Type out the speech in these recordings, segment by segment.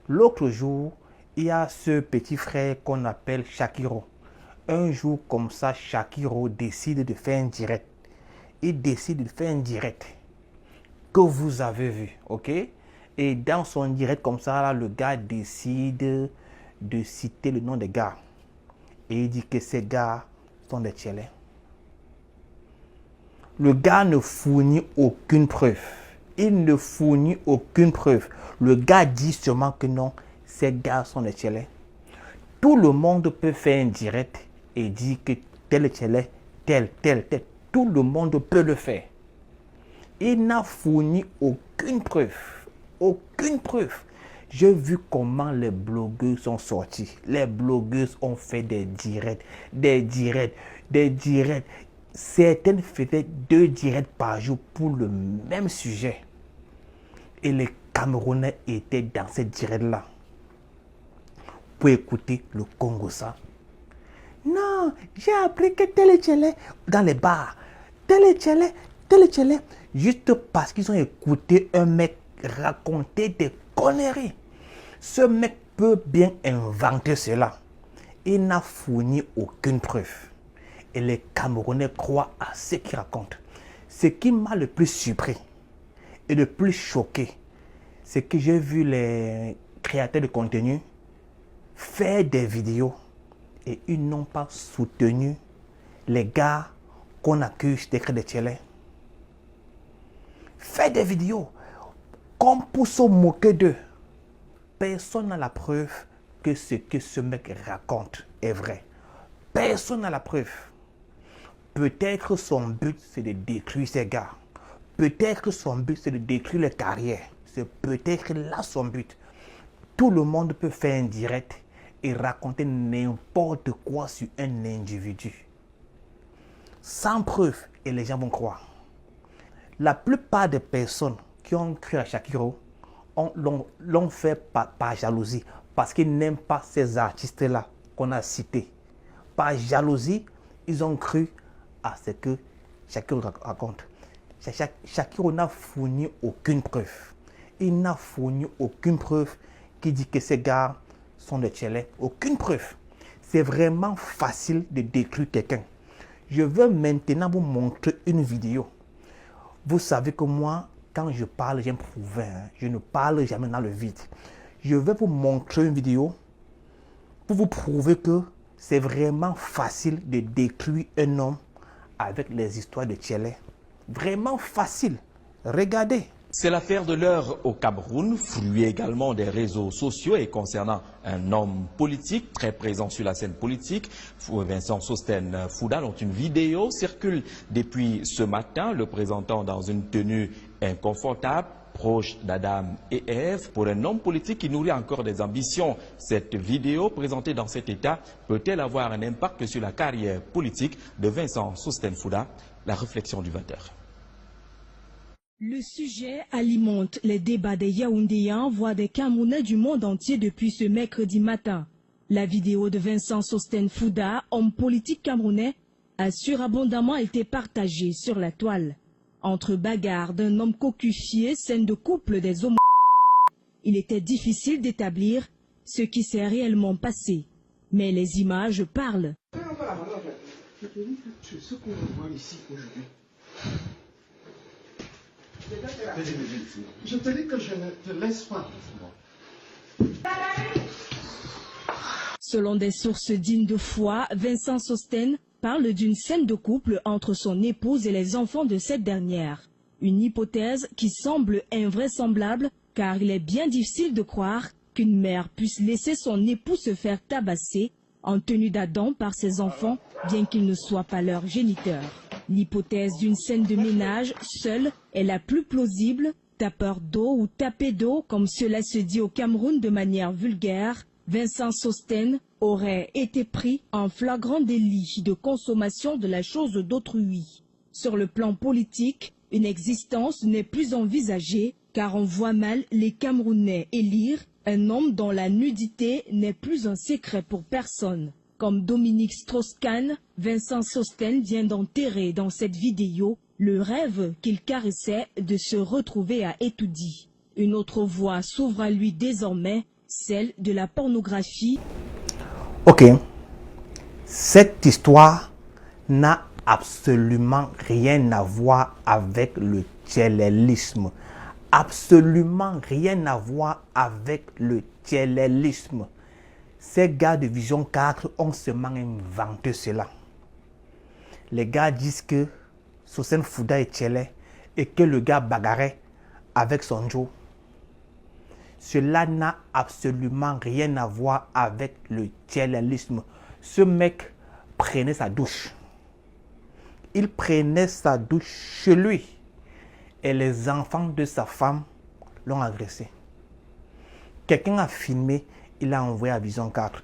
L'autre jour, il y a ce petit frère qu'on appelle Shakiro. Un jour comme ça, Shakiro décide de faire un direct. Il décide de faire un direct que vous avez vu, ok? Et dans son direct comme ça, là, le gars décide de citer le nom des gars. Et il dit que ces gars sont des tchélés. Le gars ne fournit aucune preuve. Il ne fournit aucune preuve. Le gars dit seulement que non, ces gars sont des tchélés. Tout le monde peut faire un direct et dire que tel tchélé, tel. Tout le monde peut le faire. Il n'a fourni aucune preuve. Aucune preuve. J'ai vu comment les blogueurs sont sortis. Les blogueuses ont fait des directs. Certaines faisaient 2 directs par jour pour le même sujet. Et les Camerounais étaient dans ces directs-là. Pour écouter le Congo ça. Non, j'ai appris que tel tchélé dans les bars. Tel tchélé. Juste parce qu'ils ont écouté un mec raconter des conneries. Ce mec peut bien inventer cela. Il n'a fourni aucune preuve. Et les Camerounais croient à ce qu'il raconte. Ce qui m'a le plus surpris et le plus choqué, c'est que j'ai vu les créateurs de contenu faire des vidéos et ils n'ont pas soutenu les gars qu'on accuse d'être des tchélés. Faire des vidéos comme pour se moquer d'eux. Personne n'a la preuve que ce que ce mec raconte est vrai. Personne n'a la preuve. Peut-être son but c'est de détruire ces gars. Peut-être son but c'est de détruire les carrières. C'est peut-être là son but. Tout le monde peut faire un direct et raconter n'importe quoi sur un individu. Sans preuve, et les gens vont croire. La plupart des personnes qui ont cru à Shakiro l'ont fait par jalousie, parce qu'ils n'aiment pas ces artistes-là qu'on a cités. Par jalousie, ils ont cru à ce que Shakiro raconte. Shakiro n'a fourni aucune preuve. Il n'a fourni aucune preuve qui dit que ces gars sont des tchélés. Aucune preuve. C'est vraiment facile de détruire quelqu'un. Je veux maintenant vous montrer une vidéo. Vous savez que moi, quand je parle, j'aime prouver. Je ne parle jamais dans le vide. Je vais vous montrer une vidéo pour vous prouver que c'est vraiment facile de détruire un homme avec les histoires de tchélés. Vraiment facile. Regardez. C'est l'affaire de l'heure au Cameroun, fruit également des réseaux sociaux et concernant un homme politique très présent sur la scène politique, Vincent Sostène Fouda, dont une vidéo circule depuis ce matin, le présentant dans une tenue inconfortable, proche d'Adam et Ève. Pour un homme politique qui nourrit encore des ambitions, cette vidéo présentée dans cet état peut-elle avoir un impact sur la carrière politique de Vincent Sostène Fouda? La réflexion du 20h. Le sujet alimente les débats des Yaoundéens, voire des Camerounais du monde entier depuis ce mercredi matin. La vidéo de Vincent Sostène Fouda, homme politique camerounais, a surabondamment été partagée sur la toile. Entre bagarres d'un homme cocufié, scène de couple des homos, il était difficile d'établir ce qui s'est réellement passé. Mais les images parlent. Ce qu'on voit ici aujourd'hui. Je te dis que je ne te laisse pas. Selon des sources dignes de foi, Vincent Sostène parle d'une scène de couple entre son épouse et les enfants de cette dernière. Une hypothèse qui semble invraisemblable car il est bien difficile de croire qu'une mère puisse laisser son époux se faire tabasser en tenue d'Adam par ses enfants, bien qu'il ne soit pas leur géniteur. L'hypothèse d'une scène de ménage seule est la plus plausible. Tapeur d'eau ou tapé d'eau, comme cela se dit au Cameroun de manière vulgaire, Vincent Sostène aurait été pris en flagrant délit de consommation de la chose d'autrui. Sur le plan politique, une existence n'est plus envisagée car on voit mal les Camerounais élire un homme dont la nudité n'est plus un secret pour personne. Comme Dominique Strauss-Kahn, Vincent Sostène vient d'enterrer dans cette vidéo le rêve qu'il caressait de se retrouver à Etoudi. Une autre voie s'ouvre à lui désormais, celle de la pornographie. Ok, cette histoire n'a absolument rien à voir avec le tchélélisme. Absolument rien à voir avec le tchélélisme. Ces gars de Vision 4 ont seulement inventé cela. Les gars disent que Sosen Fouda est tchélé et que le gars bagarrait avec son Joe. Cela n'a absolument rien à voir avec le tchélélisme. Ce mec prenait sa douche. Il prenait sa douche chez lui. Et les enfants de sa femme l'ont agressé. Quelqu'un a filmé, il a envoyé à Vision 4.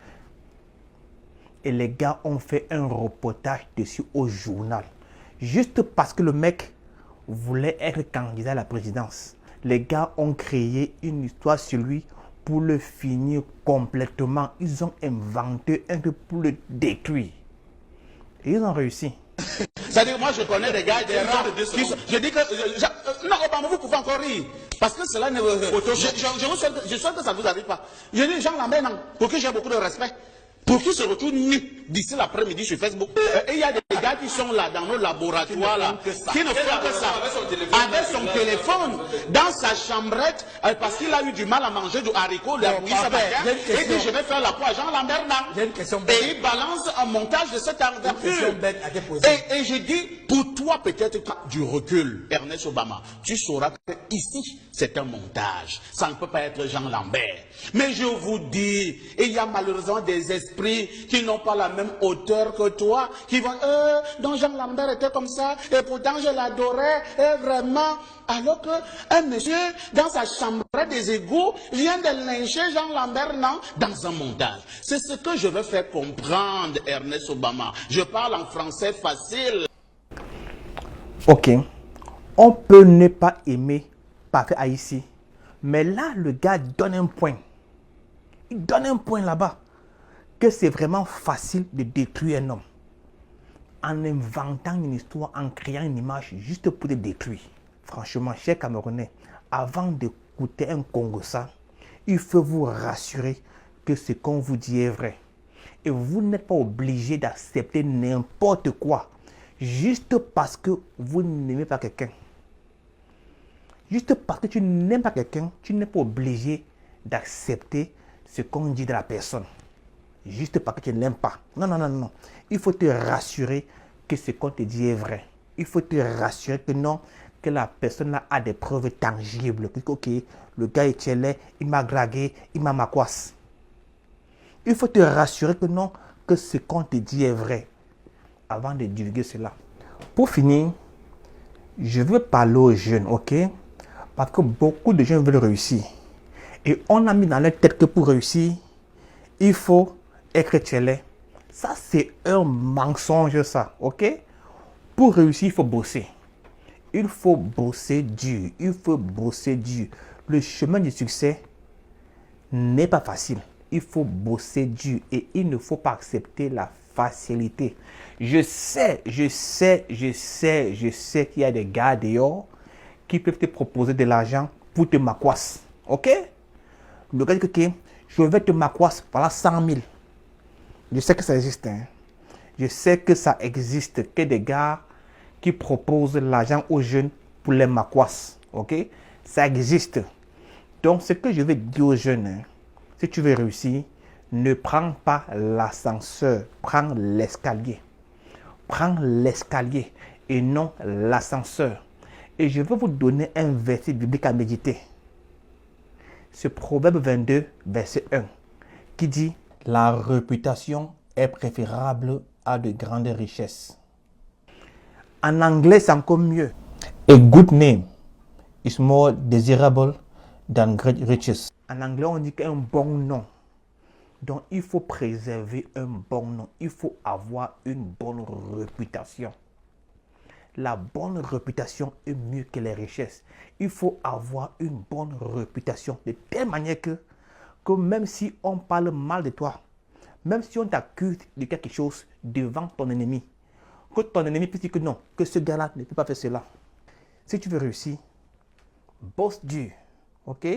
Et les gars ont fait un reportage dessus au journal. Juste parce que le mec voulait être candidat à la présidence. Les gars ont créé une histoire sur lui pour le finir complètement. Ils ont inventé un truc pour le détruire. Et ils ont réussi. C'est-à-dire, moi, je connais des gars, des rats, je dis que... non, Obama, vous pouvez encore rire. Parce que cela ne... Je souhaite que ça ne vous arrive pas. Je dis, Jean Lambert, non, pour qui j'ai beaucoup de respect. Pour qui se retrouve nu d'ici l'après-midi sur Facebook. Et il y a des gars qui sont là, dans nos laboratoires, là, qui ne font que ça. Avec son téléphone, dans sa chambrette, parce qu'il a eu du mal à manger du haricot, de la bouillie ce matin, et que je vais faire la poire à Jean Lambert, non. Et il balance un montage de cette envergure. Et je dis, pour toi, peut-être du recul, Ernest Obama, tu sauras que ici, c'est un montage. Ça ne peut pas être Jean Lambert. Mais je vous dis, il y a malheureusement des esprits qui n'ont pas la même hauteur que toi, qui vont, donc Jean Lambert était comme ça, et pourtant je l'adorais, et vraiment, alors qu'un monsieur, dans sa chambre des égouts, vient de lyncher Jean Lambert, non, dans un montage. C'est ce que je veux faire comprendre, Ernest Obama. Je parle en français facile. Ok, on peut ne pas aimer Patrick Haïti, mais là, le gars donne un point. Il donne un point là-bas. Que c'est vraiment facile de détruire un homme. En inventant une histoire, en créant une image juste pour te détruire. Franchement, chers Camerounais, avant d'écouter un Congossat, il faut vous rassurer que ce qu'on vous dit est vrai. Et vous n'êtes pas obligé d'accepter n'importe quoi. Juste parce que vous n'aimez pas quelqu'un. Juste parce que tu n'aimes pas quelqu'un, tu n'es pas obligé d'accepter ce qu'on dit de la personne. Juste parce que tu ne l'aimes pas. Non, non, non, non. Il faut te rassurer que ce qu'on te dit est vrai. Il faut te rassurer que non, que la personne là a des preuves tangibles. Que, ok, le gars est tchélé, il m'a dragué, il m'a macouasse. Il faut te rassurer que non, que ce qu'on te dit est vrai. Avant de divulguer cela. Pour finir, je veux parler aux jeunes, ok? Parce que beaucoup de jeunes veulent réussir. Et on a mis dans leur tête que pour réussir, il faut être tchélé. Ça, c'est un mensonge, ça, ok? Pour réussir, il faut bosser. Il faut bosser dur. Il faut bosser dur. Le chemin du succès n'est pas facile. Il faut bosser dur et il ne faut pas accepter la facilité. Je sais qu'il y a des gars dehors qui peuvent te proposer de l'argent pour te macouasse, ok? Le gars dit que je vais te macouasse par 100 000. Je sais que ça existe. Hein? Je sais que ça existe. Que des gars qui proposent l'argent aux jeunes pour les macouasses. Ok? Ça existe. Donc, ce que je vais dire aux jeunes, hein, si tu veux réussir, ne prends pas l'ascenseur. Prends l'escalier. Prends l'escalier et non l'ascenseur. Et je vais vous donner un verset biblique à méditer. Ce Proverbe 22, verset 1, qui dit « La réputation est préférable à de grandes richesses. » En anglais, c'est encore mieux. « A good name is more desirable than great riches. » En anglais, on dit qu'un bon nom. Donc, il faut préserver un bon nom. Il faut avoir une bonne réputation. La bonne réputation est mieux que les richesses. Il faut avoir une bonne réputation de telle manière que même si on parle mal de toi, même si on t'accuse de quelque chose devant ton ennemi, que ton ennemi puisse dire que non, que ce gars-là ne peut pas faire cela. Si tu veux réussir, bosse dur. Ok?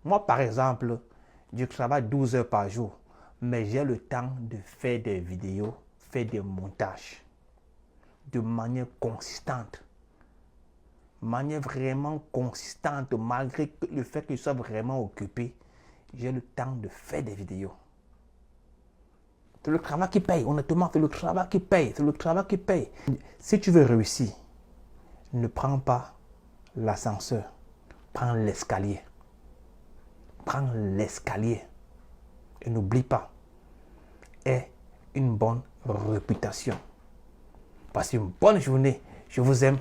Moi, par exemple, Je travaille 12 heures par jour, mais j'ai le temps de faire des vidéos, faire des montages de manière consistante. Manière vraiment consistante, malgré le fait que je sois vraiment occupé, j'ai le temps de faire des vidéos. C'est le travail qui paye, honnêtement, c'est le travail qui paye, c'est le travail qui paye. Si tu veux réussir, ne prends pas l'ascenseur, prends l'escalier. Prends l'escalier. Et n'oublie pas, aie une bonne réputation. Passez une bonne journée. Je vous aime.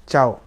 Ciao.